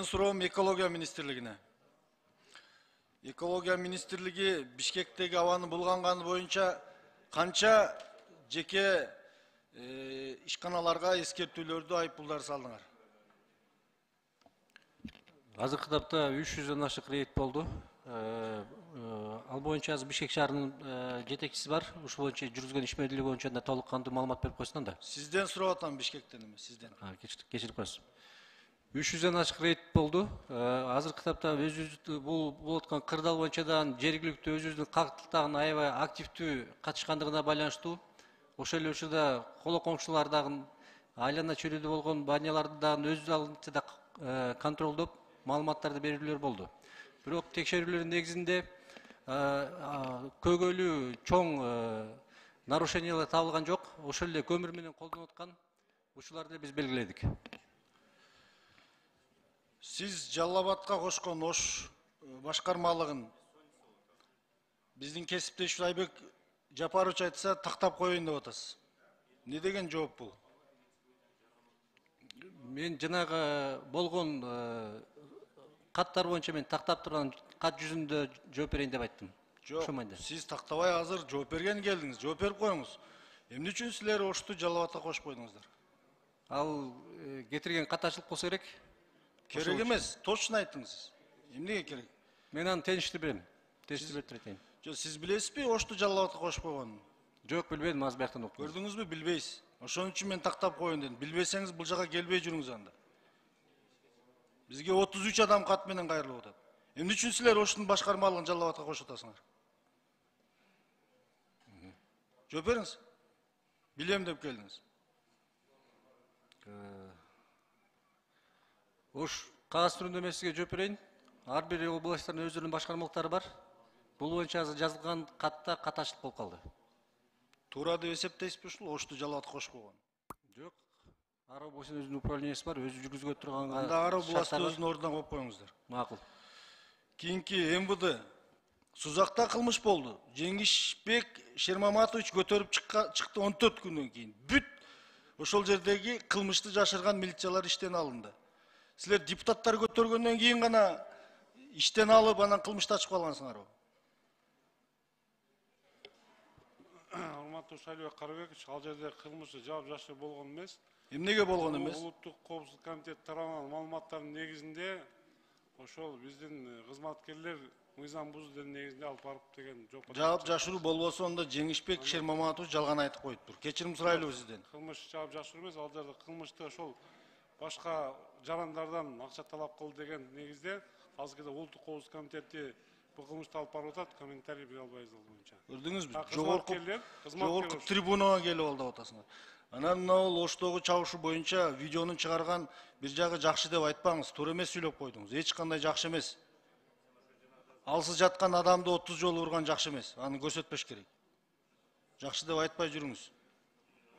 Суроом экология министрлигине. Экология министрлиги Бишкектеги абаны булганганы боюнча канча жеке ишканаларга эскертүүлөрдү, айыппулдар салдыңар? Азыркы тапта 300дөн ашык рейд болду. Ал боюнча азыр Бишкек шаарынын жетекчиси бар. Ушул боюнча жүргүзгөн ишмердүүлүгү боюнча да толук кандуу маалымат берип койсун да. Сизден сурап атам, Бишкектен эмес, сизден. Кечирип коесуз. 300дөн ашык рейд болду. Азыркы тапта өзүбүз бул болуп аткан кырдаал боюнча да жергиликтүү өзүбүздүн каттыктагы аябай активдүү катышкандыгына байланыштуу. Ошол эле учурда коло коңшулар дагы айлана чөйрөдө болгон баняларды дагы өз алдынча да контролдоп маалыматтарды берүүлөр болду. Бирок текшерүүлөрдүн негизинде көйгөйлүү чоң нарушениялар табылган жок. Ошол эле көмүр менен колдонуп аткан учурларды биз белгиледик. Сиз Жалал Абадка кошкон Ош башкармалыгын биздин кесиптеш Айбек Жапарович айтса тактап коеюн деп атасыз. Не деген жооп бул? Мен жанагы болгон каттар боюнча мен тактап турган кат жүзүндө жооп берейин деп айттым. Жок, сиз тактабай азыр жооп берген келдиңиз. Жооп берип коюңуз. Эмне үчүн силер Ошту Жалал Абадка кошуп койдуңуздар? Ал кетирген катачылык болсо керек. Керек эмес, точно айттыңыз. Эмнеге керек? Мен аны теништирип берем. Теништирип берип айтайын. Жок, сиз билесизби Ошту Жалал Абадка кошуп койгонун? Жок, билбедим, аз бияктан окудум. Көрдүңүзбү, билбейсиз. Ошон үчүн мен тактап коеюн дедим. Билбесеңиз бул жака келбей жүрүңүз анда. Бизге 33 адам кат менен кайрылып атат. Эмне үчүн силер Оштун башкармалыгын Жалал Абадка кошуп атасыңар? Жооп бериңиз. Билем деп келдиңиз. Ош кагаз түрүндө мен сизге жооп берейин. Ар бир областтардын өздөрүнүн башкармалыктары бар. Бул боюнча азыр жазылган катта катачылык болуп калды. Туура деп эсептейсизби ушул Ошту Жалал Абадка кошуп койгон? Жок. Ар областын өзүнүн управлениясы бар, өзү жүргүзгө турганга. Анда ар областты өзүнүн ордуна коюп коюңуздар. Макул. Кийинки МВД Сузакта кылмыш болду. Жеңишбек Шермаматович көтөрүп чыкты 14 күндөн кийин. Бүт ошол жердеги кылмышты жашырган милициялар иштен алынды. Силер депутаттар көтөргөндөн кийин гана иштен алып, анан кылмышты ачып калгансыңарбы? Урматтуу Шайлыбек Карабекович, ал жерде кылмышты жаап жашыруу болгон эмес. Эмнеге болгон эмес? Улуттук коопсуздук комитети тарабынан маалыматтардын негизинде ошол биздин кызматкерлер мыйзам бузуудун негизинде алып барып деген жооп. Жаап жашыруу болбосо онда Жеңишбек Шермаматович жалган айтып коюптур. Кечирим сурайлыбы сизден. Кылмыш жаап жашыруу эмес, ал жерде кылмышты ошол башка жарандардан акча талап кылды деген негизде азыркыда улуттук коопсуздук комитети бул кылмышты алып барып атат, комментарий бере албайбыз ал боюнча. Көрдүңүзбү? Жогорку трибунага келип ал деп атасыңар. Анан мына бул Оштогу чабышы боюнча видеонун чыгарган бир жагы жакшы деп айтпаңыз, туура эмес сүйлөп койдуңуз. Эч кандай жакшы эмес. Алсыз жаткан адамды 30 жолу урган жакшы эмес. Аны көрсөтпөш керек. Жакшы деп айтпай жүрүңүз.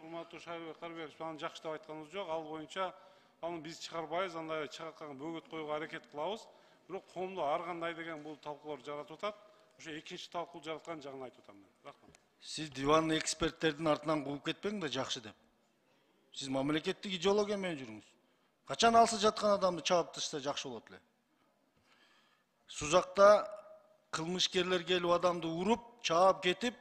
Урматтуу Шайлыбек Карабекович, аны жакшы деп айтканыбыз жок. Ал боюнча аны биз чыгарбайбыз, андай чыгарткан бөгөт коюуга аракет кылабыз. Бирок коомдо ар кандай деген бул талкуулар жаратып атат. Ошо экинчи талкуу жараткан жагын айтып атам мен. Рахмат. Сиз диван эксперттердин артынан кууп кетпеңиз да жакшы деп. Сиз мамлекеттик идеология менен жүрүңүз. Качан алсыз жаткан адамды чабып тышса жакшы болот эле. Сузакта кылмышкерлер келип адамды уруп, чаап кетип,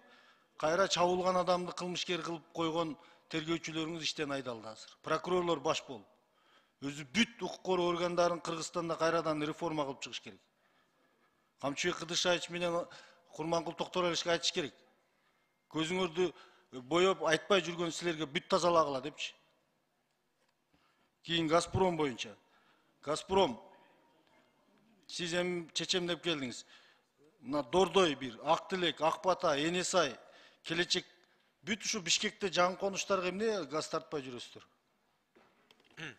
кайра чабылган адамды кылмышкер кылып койгон тергөөчүлөрүңүз иштен айдалды азыр. Прокурорлор баш болуп. Өзү бүт укук коргоо органдарын Кыргызстанда кайрадан реформа кылып чыгыш керек. Камчыбек Кыдыршаевич менен Курманкул Токтораличке айтыш керек. Көзүңөрдү боеп айтпай жүргөн силерге бүт тазалагыла депчи. Кийин Газпром боюнча. Газпром сиз эми чечем деп келдиңиз. Мына Дордой бир, Ак Тилек, Ак Бата, Энесай, келечек бүт ушу Бишкекте жаңы конуштарга эмне газ тартпай жүрөсүздөр?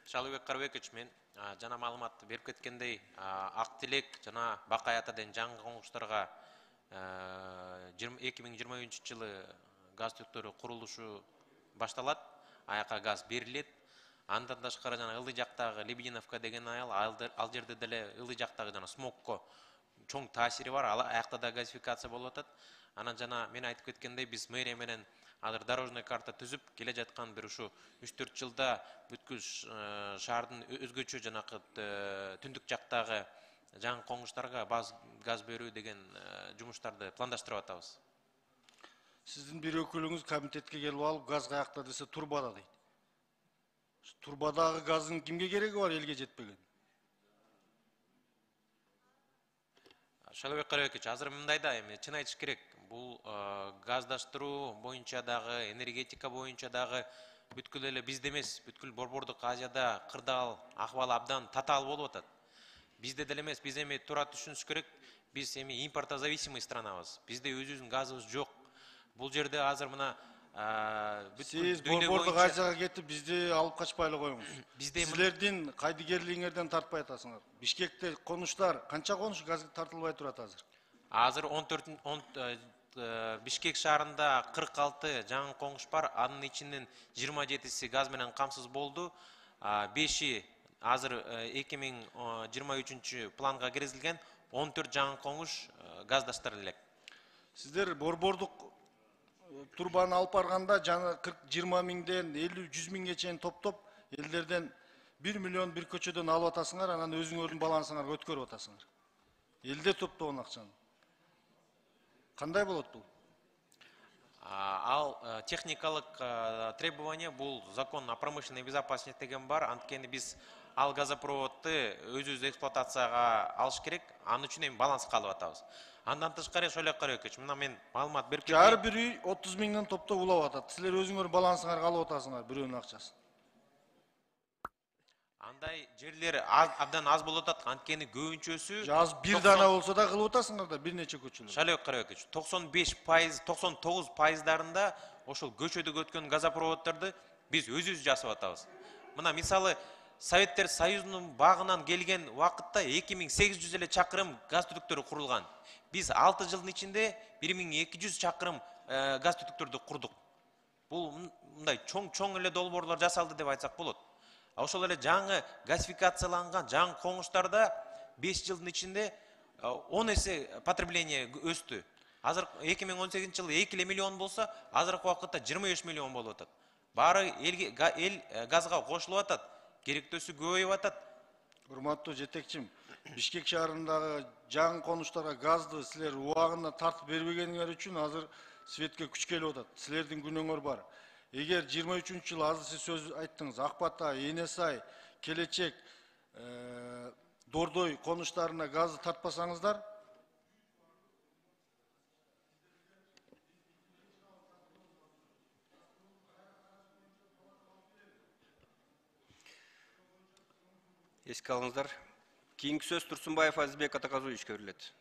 Шалыбек Карабекович, мен жана маалыматты берип кеткендей, Ак Тилек жана Бакай Ата деген жаңы коңуштарга 2023 жылы газ түптөрү курулушу башталат, аяка газ берилет. Андан тышкары жана ылдый жактагы Лебединовка деген айыл, ал жерде деле ылдый жактагы жана смогко чоң таасири бар, аякта да газификация болуп атат. Анан жана мен айтып кеткендей, биз мэрия менен азыр дорожный карта түзүп келе жаткан бир ушу 3-4 жылда бүткүл шаардын өзгөчө жанакы түндүк жактагы жаңы коңуштарга газ берүү деген жумуштарды пландаштырып атабыз. Сиздин бир өкүлүңүз комитетке келип алып, газ каякта десе турбада дейт. Турбадагы газдын кимге кереги бар, элге жетпеген? Шалабек Карабекович, азыр мындай да, эми чын айтыш керек. Бул газдаштыруу боюнча дагы, энергетика боюнча дагы бүткүл эле бизде эмес, бүткүл Борбордук Азияда кырдаал акыбал абдан татаал болуп атат. Бизде деле эмес, биз эми туура түшүнүш керек. Биз эми импортозависимый странабыз. Бизде өзүбүздүн газыбыз жок. Бул жерде азыр мына Сиз Борбордук Азияга кетип бизди алып качпай эле коюңуз. Силердин кайдыгерлигиңерден тартпай атасыңар. Бишкекте конуштар, канча конуш газ тартылбай турат азыр? Азыр 14 Бишкек шаарында 46 жаңы коңуш бар. Анын ичинен 27си газ менен камсыз болду. 5и азыр 2023 планга киргизилген. 14 жаңы коңуш газдаштырылат элек. Сиздер борбордук турбаны алып барганда жана 40-20 миңден 50-100 миңге чейин топтоп элдерден 1 миллион бир көчөдөн алып атасыңар, анан өзүңөрдүн балансыңарга өткөрүп атасыңар. Элде топтогон акчаны. Кандай болот бул? Ал техникалык требование, бул закон о промышленной безопасности деген бар. Анткени биз ал газопроводду өзүбүз эксплуатацияга алыш керек. Аны үчүн эми баланс калып атабыз. Андан тышкары Шалек Карабекович, мына мен маалымат берип Ар бир үй 30 миңден топтоп улап атат. Силер өзүңөр балансыңарга алып атасыңар бирөөнүн акчасын. Андай жерлер абдан аз болуп атат. Анткени көбүнчөсү Аз бир дана болсо да кылып атасыңар да бир нече көчөлөр. Шалек Карабекович, 95%, 99%дарында ошол көчөдө өткөн газопроводдорду биз өзүбүз жасап атабыз. Мына мисалы Советтер Союзунун багынан келген убакытта 2800 эле чакырым газ түтүктөрү курулган. Биз 6 жылдын ичинде 1200 чакырым газ түтүктөрдү курдук. Бул мындай чоң эле долбоорлор жасалды деп айтсак болот. Ошол эле жаңы газификацияланган жаңы коңуштарда 5 жылдын ичинде 10 эсе потребление өстү. Азыр 2018 жылы 2 миллион болсо, азыркы убакытта 23 миллион болуп атат. Баары эл газга кошулуп атат. Керектөөсү көбөйүп атат. Урматтуу жетекчим, Бишкек шаарындагы жаңы конуштарга газды силер убагында тартып бербегениңер үчүн азыр светке күч келип атат. Силердин күнөөңөр бар. Эгер 23-жыл азыр сиз сөз айттыңыз, Акбата, Энесай, Келечек, Дордой конуштарына газды тартпасаңыздар, Эске алыңыздар. Кийинки сөз Турсунбаев Азизбек Атаказовичке берилет.